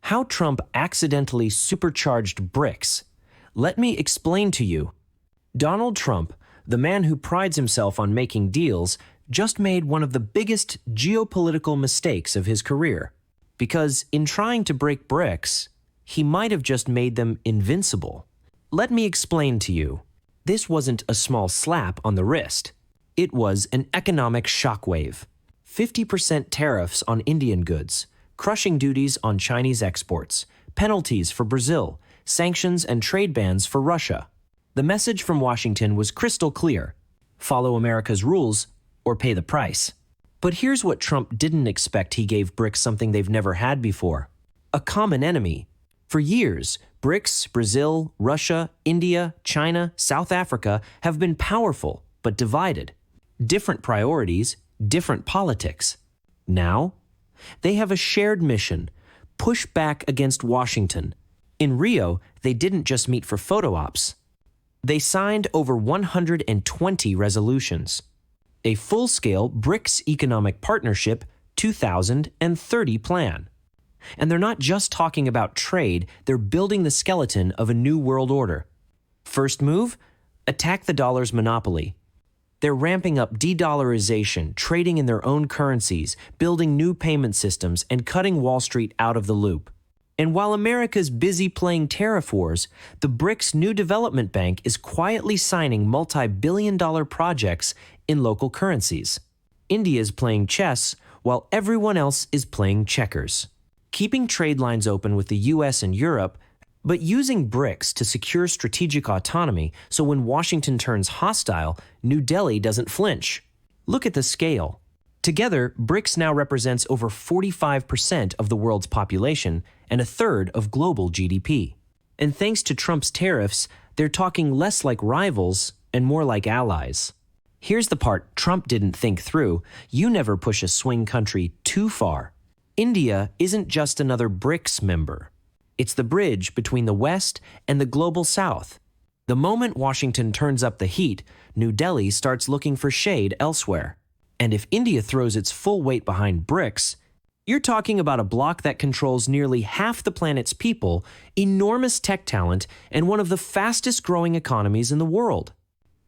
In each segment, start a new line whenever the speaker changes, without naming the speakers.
How Trump accidentally supercharged BRICS. Let me explain to you. Donald Trump, the man who prides himself on making deals, just made one of the biggest geopolitical mistakes of his career. Because in trying to break BRICS, he might have just made them invincible. Let me explain to you. This wasn't a small slap on the wrist. It was an economic shockwave. 50% tariffs on Indian goods, crushing duties on Chinese exports, penalties for Brazil, sanctions and trade bans for Russia. The message from Washington was crystal clear. Follow America's rules or pay the price. But here's what Trump didn't expect. He gave BRICS something they've never had before: a common enemy. For years, BRICS, Brazil, Russia, India, China, South Africa have been powerful but divided. Different priorities, different politics. Now, they have a shared mission: push back against Washington. In Rio, they didn't just meet for photo ops. They signed over 120 resolutions. A full-scale BRICS Economic Partnership 2030 plan. And they're not just talking about trade, they're building the skeleton of a new world order. First move, attack the dollar's monopoly. They're ramping up de-dollarization, trading in their own currencies, building new payment systems, and cutting Wall Street out of the loop. And while America's busy playing tariff wars, the BRICS New Development Bank is quietly signing multi-billion-dollar projects in local currencies. India is playing chess while everyone else is playing checkers. Keeping trade lines open with the US and Europe, but using BRICS to secure strategic autonomy so when Washington turns hostile, New Delhi doesn't flinch. Look at the scale. Together, BRICS now represents over 45% of the world's population and a third of global GDP. And thanks to Trump's tariffs, they're talking less like rivals and more like allies. Here's the part Trump didn't think through. You never push a swing country too far. India isn't just another BRICS member. It's the bridge between the West and the global South. The moment Washington turns up the heat, New Delhi starts looking for shade elsewhere. And if India throws its full weight behind BRICS, you're talking about a bloc that controls nearly half the planet's people, enormous tech talent, and one of the fastest growing economies in the world.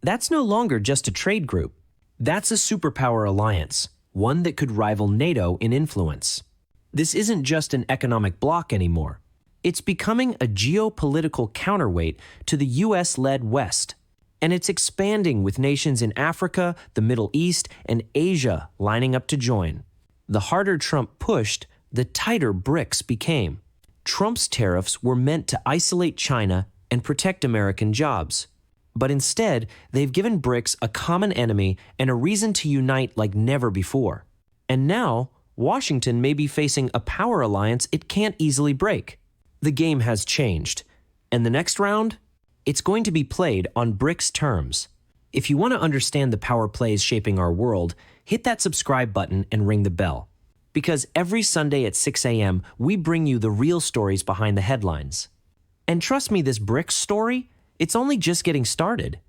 That's no longer just a trade group. That's a superpower alliance, one that could rival NATO in influence. This isn't just an economic bloc anymore. It's becoming a geopolitical counterweight to the US-led West. And it's expanding with nations in Africa, the Middle East, and Asia lining up to join. The harder Trump pushed, the tighter BRICS became. Trump's tariffs were meant to isolate China and protect American jobs. But instead, they've given BRICS a common enemy and a reason to unite like never before. And now, Washington may be facing a power alliance it can't easily break. The game has changed. And the next round? It's going to be played on BRICS terms. If you want to understand the power plays shaping our world, hit that subscribe button and ring the bell. Because every Sunday at 6 a.m., we bring you the real stories behind the headlines. And trust me, this BRICS story, it's only just getting started.